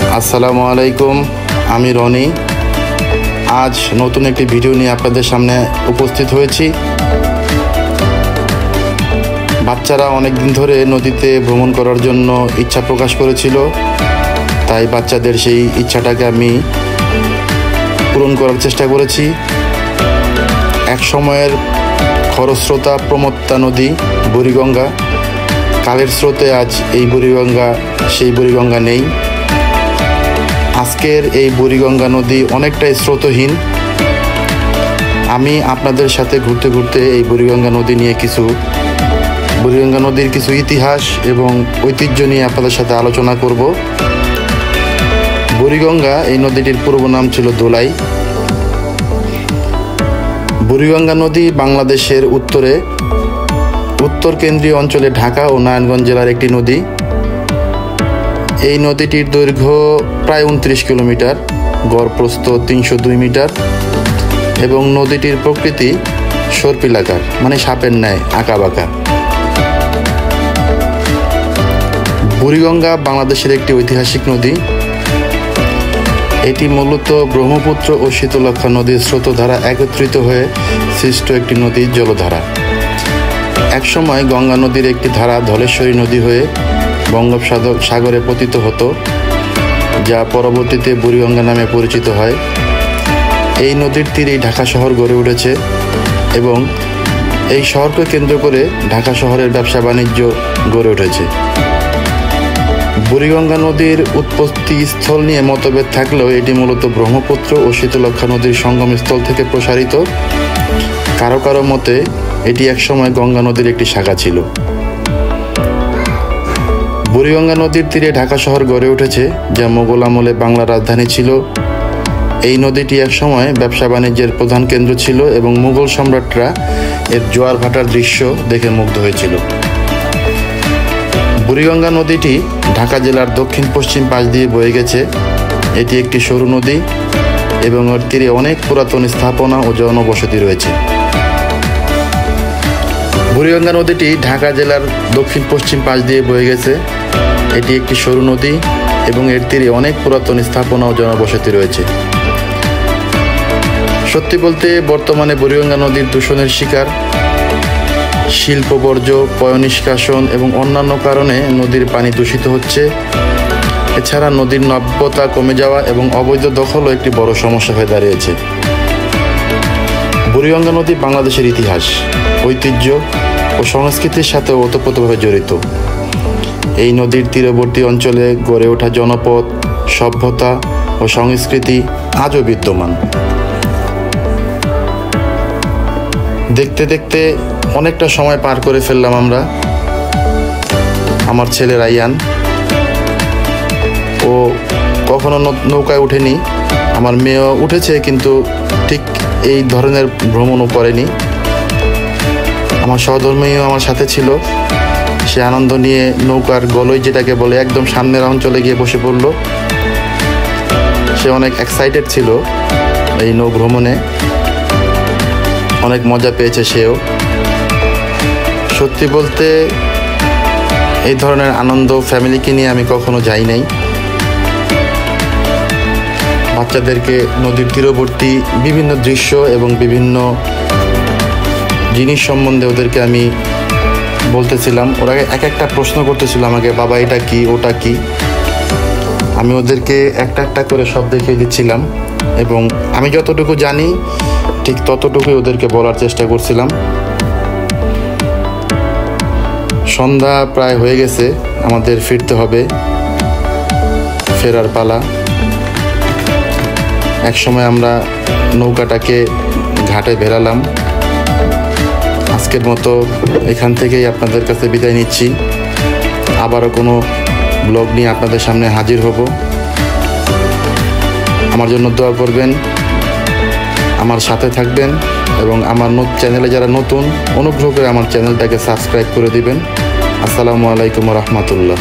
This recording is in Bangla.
আসসালামু আলাইকুম, আমি রনি। আজ নতুন একটি ভিডিও নিয়ে আপনাদের সামনে উপস্থিত হয়েছি। বাচ্চারা অনেক দিন ধরে নদীতে ভ্রমণ করার জন্য ইচ্ছা প্রকাশ করেছিল, তাই বাচ্চাদের সেই ইচ্ছাটাকে আমি পূরণ করার চেষ্টা করেছি। এক সময়ের খরস্রোতা প্রমত্তা নদী বুড়িগঙ্গা, কালের স্রোতে আজ এই বুড়িগঙ্গা সেই বুড়িগঙ্গা নেই। আজকের এই বুড়িগঙ্গা নদী অনেকটাই স্রোতহীন। আমি আপনাদের সাথে ঘুরতে ঘুরতে এই বুড়িগঙ্গা নদী নিয়ে বুড়িগঙ্গা নদীর কিছু ইতিহাস এবং ঐতিহ্য নিয়ে আপনাদের সাথে আলোচনা করব। বুড়িগঙ্গা এই নদীটির পূর্ব নাম ছিল দোলাই। বুড়িগঙ্গা নদী বাংলাদেশের উত্তর কেন্দ্রীয় অঞ্চলে ঢাকা ও নারায়ণগঞ্জ জেলার একটি নদী। এই নদীটির দৈর্ঘ্য প্রায় 29 কিলোমিটার, গড় প্রস্থ 302 মিটার এবং নদীটির প্রকৃতি সর্পিলাকার, মানে সাপের ন্যায় আঁকাবাঁকা। বুড়িগঙ্গা বাংলাদেশের একটি ঐতিহাসিক নদী। এটি মূলত ব্রহ্মপুত্র ও শীতলক্ষ্যা নদীর স্রোতধারা একত্রিত হয়ে সৃষ্ট একটি নদীর জলধারা। একসময় গঙ্গা নদীর একটি ধারা ধলেশ্বরী নদী হয়ে বঙ্গোপসাগরে পতিত হতো, যা পরবর্তীতে বুড়িগঙ্গা নামে পরিচিত হয়। এই নদীর তীরেই ঢাকা শহর গড়ে উঠেছে এবং এই শহরকে কেন্দ্র করে ঢাকা শহরের ব্যবসা বাণিজ্য গড়ে উঠেছে। বুড়িগঙ্গা নদীর উৎপত্তি স্থল নিয়ে মতভেদ থাকলেও এটি মূলত ব্রহ্মপুত্র ও শীতলক্ষ্যা নদীর সঙ্গম স্থল থেকে প্রসারিত। কারো কারো মতে এটি একসময় গঙ্গা নদীর একটি শাখা ছিল। বুড়িগঙ্গা নদীর তীরে ঢাকা শহর গড়ে উঠেছে, যা মোগল আমলে বাংলার রাজধানী ছিল। এই নদীটি একসময় ব্যবসা বাণিজ্যের প্রধান কেন্দ্র ছিল এবং মুঘল সম্রাটরা এর জোয়ার ভাটার দৃশ্য দেখে মুগ্ধ হয়েছিল। বুড়িগঙ্গা নদীটি ঢাকা জেলার দক্ষিণ পশ্চিম পাশ দিয়ে বয়ে গেছে। এটি একটি সরু নদী এবং এর তীরে অনেক পুরাতন স্থাপনা ও জনবসতি রয়েছে। বুড়িগঙ্গা নদীটি ঢাকা জেলার দক্ষিণ পশ্চিম পাশ দিয়ে বয়ে গেছে। এটি একটি সরু নদী এবং এর তীরে অনেক পুরাতন স্থাপনা ও জনবসতি রয়েছে। সত্যি বলতে বর্তমানে বুড়িগঙ্গা নদীর দূষণের শিকার। শিল্প বর্জ্য, পয়ঃনিষ্কাশন এবং অন্যান্য কারণে নদীর পানি দূষিত হচ্ছে। এছাড়া নদীর নাব্যতা কমে যাওয়া এবং অবৈধ দখলও একটি বড় সমস্যা হয়ে দাঁড়িয়েছে। বুড়িগঙ্গা নদী বাংলাদেশের ইতিহাস, ঐতিহ্য ও সংস্কৃতির সাথে ওতপ্রোতভাবে জড়িত। এই নদীর তীরবর্তী অঞ্চলে গড়ে ওঠা জনপদ, সভ্যতা ও সংস্কৃতি আজও বিদ্যমান। দেখতে দেখতে অনেকটা সময় পার করে ফেললাম আমরা। আমার ছেলে রাইয়ান, ও কখনো নৌকায় উঠেনি। আমার মেয়েও উঠেছে, কিন্তু ঠিক এই ধরনের ভ্রমণও করেনি। আমার সহধর্মীও আমার সাথে ছিল। সে আনন্দ নিয়ে নৌকার গলই যেটাকে বলে একদম সামনের অঞ্চলে গিয়ে বসে পড়ল। সে অনেক এক্সাইটেড ছিল এই নৌ ভ্রমণে, অনেক মজা পেয়েছে সেও। সত্যি বলতে এই ধরনের আনন্দ ফ্যামিলিকে নিয়ে আমি কখনো যাই নাই। বাচ্চাদেরকে নদীর তীরবর্তী বিভিন্ন দৃশ্য এবং বিভিন্ন জিনিস সম্বন্ধে ওদেরকে আমি বলতেছিলাম। ওরা এক একটা প্রশ্ন করতেছিল আমাকে, বাবা এটা কি, ওটা কি। আমি ওদেরকে একটা একটা করে সব দেখিয়ে দিচ্ছিলাম এবং আমি যতটুকু জানি ঠিক ততটুকুই ওদেরকে বলার চেষ্টা করছিলাম। সন্ধ্যা প্রায় হয়ে গেছে, আমাদের ফিরতে হবে, ফেরার পালা। একসময় আমরা নৌকাটাকে ঘাটে ভেড়ালাম। আজকের মতো এখান থেকেই আপনাদের কাছে বিদায় নিচ্ছি। আবারও কোনো ব্লগ নিয়ে আপনাদের সামনে হাজির হব। আমার জন্য দোয়া করবেন, আমার সাথে থাকবেন এবং আমার চ্যানেলে যারা নতুন, অনুগ্রহ করে আমার চ্যানেলটাকে সাবস্ক্রাইব করে দিবেন। আসসালামু আলাইকুম ওয়া রাহমাতুল্লাহ।